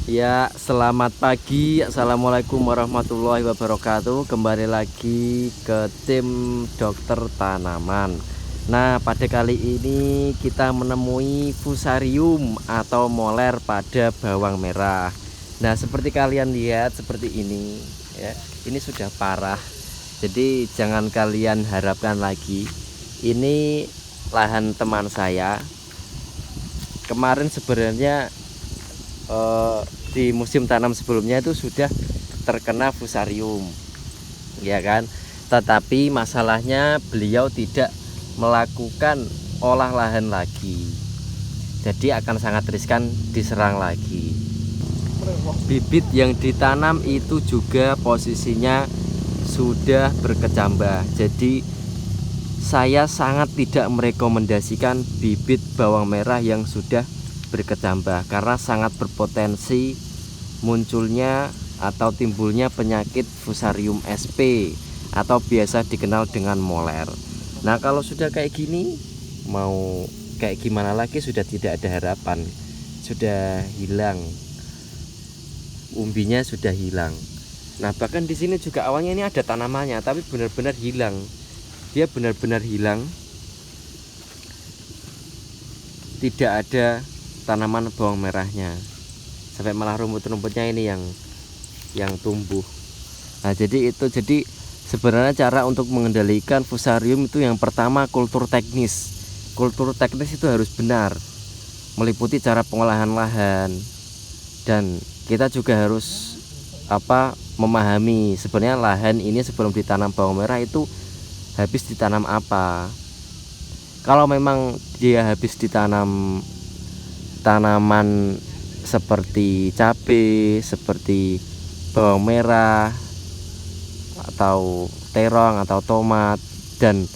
Ya, selamat pagi. Assalamualaikum warahmatullahi wabarakatuh. Kembali lagi ke tim dokter tanaman. Nah, pada kali ini kita menemui fusarium atau moler pada bawang merah. Nah, seperti kalian lihat seperti ini ya. Ini sudah parah. Jadi jangan kalian harapkan lagi. Ini lahan teman saya. Kemarin sebenarnya di musim tanam sebelumnya itu sudah terkena fusarium, ya kan? Tetapi masalahnya beliau tidak melakukan olah lahan lagi, jadi akan sangat riskan diserang lagi. Bibit yang ditanam itu juga posisinya sudah berkecambah, jadi saya sangat tidak merekomendasikan bibit bawang merah yang sudah berkecambah karena sangat berpotensi munculnya atau timbulnya penyakit Fusarium sp atau biasa dikenal dengan moler. Nah, kalau sudah kayak gini mau kayak gimana lagi, sudah tidak ada harapan, sudah hilang umbinya, sudah hilang. Nah, bahkan di sini juga awalnya ini ada tanamannya tapi benar-benar hilang, dia benar-benar hilang, tidak ada tanaman bawang merahnya, sampai malah rumput-rumputnya ini yang tumbuh. Nah, jadi sebenarnya cara untuk mengendalikan fusarium itu yang pertama kultur teknis. Kultur teknis itu harus benar, meliputi cara pengolahan lahan, dan kita juga harus memahami sebenarnya lahan ini sebelum ditanam bawang merah itu habis ditanam apa. Kalau memang dia habis ditanam tanaman seperti cabai, seperti bawang merah atau terong atau tomat, dan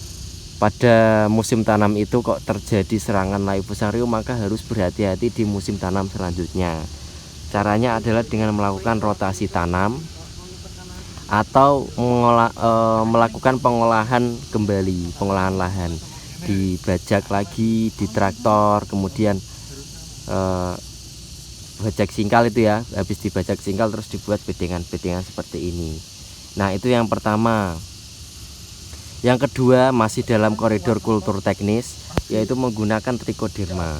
pada musim tanam itu kok terjadi serangan layu fusarium, maka harus berhati-hati di musim tanam selanjutnya. Caranya adalah dengan melakukan rotasi tanam atau melakukan pengolahan kembali, pengolahan lahan, dibajak lagi di traktor, kemudian bajak singkal itu ya, habis dibajak singkal terus dibuat bedengan-bedengan seperti ini. Nah, itu yang pertama. Yang kedua masih dalam koridor kultur teknis, yaitu menggunakan trichoderma.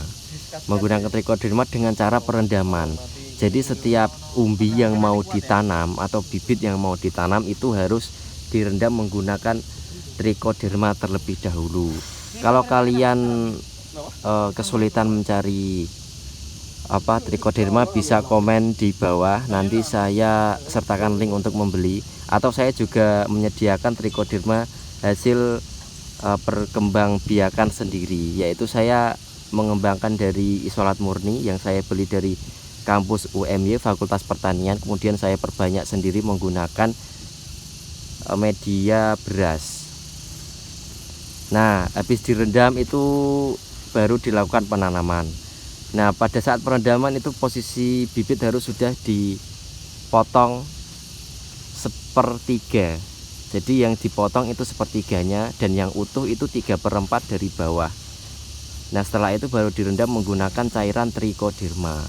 Menggunakan trichoderma dengan cara perendaman. Jadi setiap umbi yang mau ditanam atau bibit yang mau ditanam itu harus direndam menggunakan trichoderma terlebih dahulu. Kalau kalian kesulitan mencari trichoderma, bisa komen di bawah, nanti saya sertakan link untuk membeli, atau saya juga menyediakan trichoderma hasil perkembangbiakan sendiri, yaitu saya mengembangkan dari isolat murni yang saya beli dari kampus UMY Fakultas Pertanian, kemudian saya perbanyak sendiri menggunakan media beras. Nah, habis direndam itu baru dilakukan penanaman. Nah, pada saat perendaman itu posisi bibit harus sudah dipotong sepertiga. Jadi yang dipotong itu sepertiganya, dan yang utuh itu 3/4 dari bawah. Nah, setelah itu baru direndam menggunakan cairan trichoderma.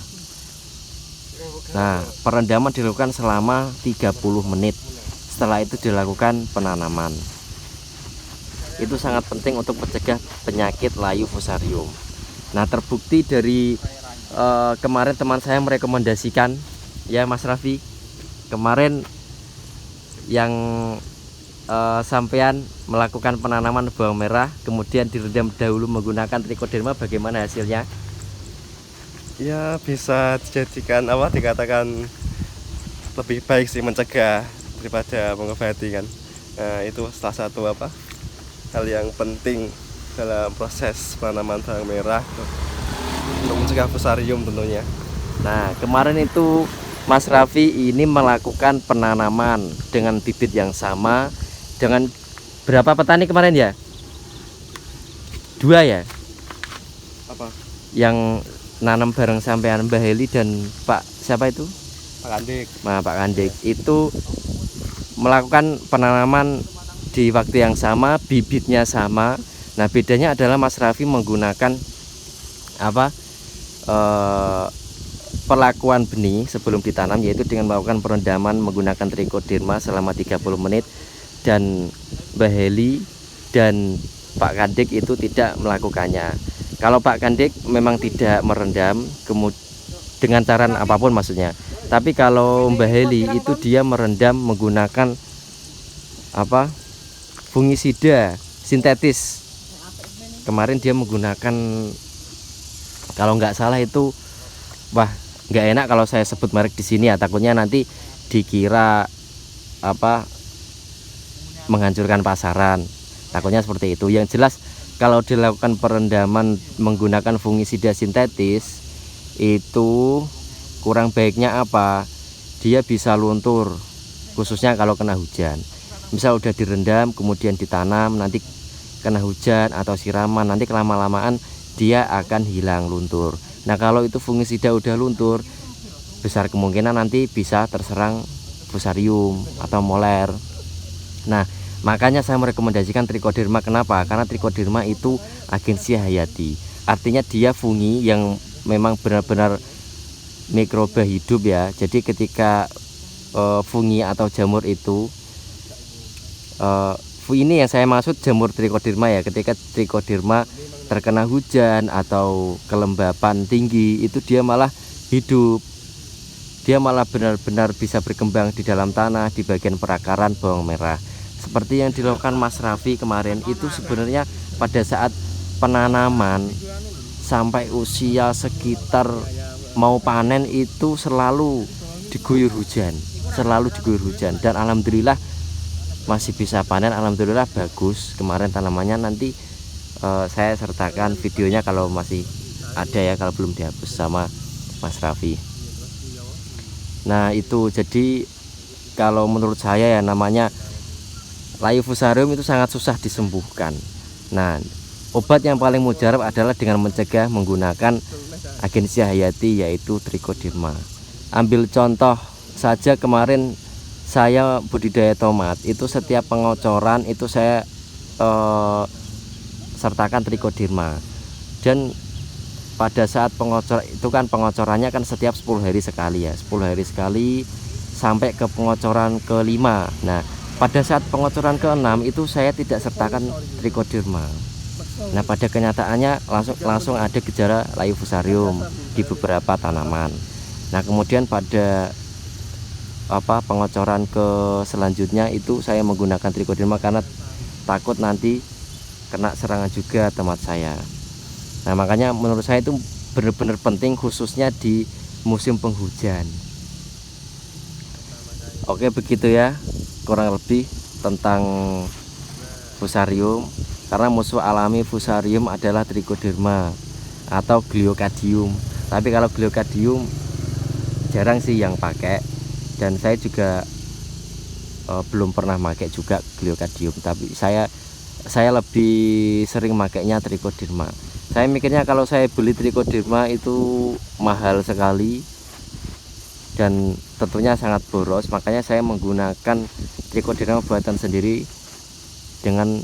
Nah, perendaman dilakukan selama 30 menit. Setelah itu dilakukan penanaman. Itu sangat penting untuk mencegah penyakit layu fusarium. Nah, terbukti dari kemarin teman saya merekomendasikan, ya Mas Raffi, kemarin yang sampean melakukan penanaman bawang merah kemudian direndam dahulu menggunakan trichoderma, bagaimana hasilnya? Ya, bisa dijadikan dikatakan lebih baik sih mencegah daripada mengobati kan. Nah, itu salah satu hal yang penting dalam proses penanaman bawang merah untuk mencegah fusarium tentunya. Nah, kemarin itu Mas Raffi ini melakukan penanaman dengan bibit yang sama dengan berapa petani kemarin ya? 2 ya? Apa? Yang nanam bareng sampean Mbah Heli dan Pak siapa itu? Pak Kandik. Nah, Pak Kandik itu melakukan penanaman di waktu yang sama, bibitnya sama. Nah, bedanya adalah Mas Raffi menggunakan perlakuan benih sebelum ditanam, yaitu dengan melakukan perendaman menggunakan trichoderma selama 30 menit, dan Mbak Heli dan Pak Kandik itu tidak melakukannya. Kalau Pak Kandik memang tidak merendam dengan cara apapun maksudnya, tapi kalau Mbak Heli itu dia merendam menggunakan fungisida sintetis. Kemarin dia menggunakan, kalau nggak salah itu, nggak enak kalau saya sebut merek di sini ya, takutnya nanti dikira menghancurkan pasaran, takutnya seperti itu. Yang jelas kalau dilakukan perendaman menggunakan fungisida sintetis itu kurang baiknya dia bisa luntur, khususnya kalau kena hujan. Misal udah direndam kemudian ditanam, nanti kena hujan atau siraman, nanti kelama-lamaan dia akan hilang luntur. Nah kalau itu fungisida udah luntur, besar kemungkinan nanti bisa terserang fusarium atau moler. Nah makanya saya merekomendasikan trichoderma. Kenapa? Karena trichoderma itu agensia hayati, artinya dia fungi yang memang benar-benar mikroba hidup ya. Jadi ketika fungi atau jamur itu, ini yang saya maksud jamur trichoderma ya, ketika trichoderma terkena hujan atau kelembapan tinggi, itu dia malah hidup, dia malah benar-benar bisa berkembang di dalam tanah, di bagian perakaran bawang merah, seperti yang dilakukan Mas Raffi kemarin. Itu sebenarnya pada saat penanaman sampai usia sekitar mau panen itu selalu diguyur hujan, dan alhamdulillah masih bisa panen, alhamdulillah bagus kemarin tanamannya. Nanti saya sertakan videonya kalau masih ada ya, kalau belum dihapus sama Mas Raffi. Nah itu, jadi kalau menurut saya ya, namanya layu fusarium itu sangat susah disembuhkan. Nah obat yang paling mujarab adalah dengan mencegah menggunakan agensia hayati, yaitu trichoderma. Ambil contoh saja, kemarin saya budidaya tomat itu setiap pengocoran itu saya sertakan trichoderma. Dan pada saat pengocor itu kan pengocorannya kan setiap 10 hari sekali ya, 10 hari sekali sampai ke pengocoran ke-5. Nah pada saat pengocoran ke-6 itu saya tidak sertakan trichoderma. Nah pada kenyataannya langsung ada gejala layu fusarium di beberapa tanaman. Nah kemudian pada pengocoran ke selanjutnya itu saya menggunakan trichoderma karena takut nanti kena serangan juga tomat saya. Nah makanya menurut saya itu benar-benar penting, khususnya di musim penghujan. Oke begitu ya kurang lebih tentang fusarium. Karena musuh alami fusarium adalah trichoderma atau gliocadium. Tapi kalau gliocadium jarang sih yang pakai, dan saya juga belum pernah pakai juga gliocadium. Tapi saya lebih sering makainya trichoderma. Saya mikirnya kalau saya beli trichoderma itu mahal sekali dan tentunya sangat boros, makanya saya menggunakan trichoderma buatan sendiri dengan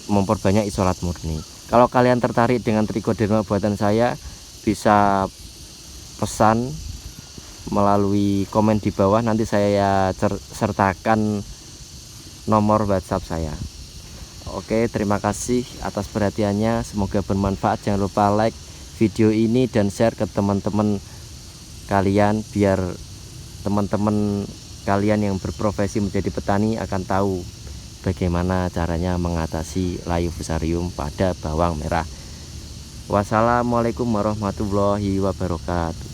memperbanyak isolat murni. Kalau kalian tertarik dengan trichoderma buatan saya, bisa pesan melalui komen di bawah, nanti saya sertakan nomor WhatsApp saya. Oke, terima kasih atas perhatiannya, semoga bermanfaat. Jangan lupa like video ini dan share ke teman-teman kalian, biar teman-teman kalian yang berprofesi menjadi petani akan tahu bagaimana caranya mengatasi layu fusarium pada bawang merah. Wassalamualaikum warahmatullahi wabarakatuh.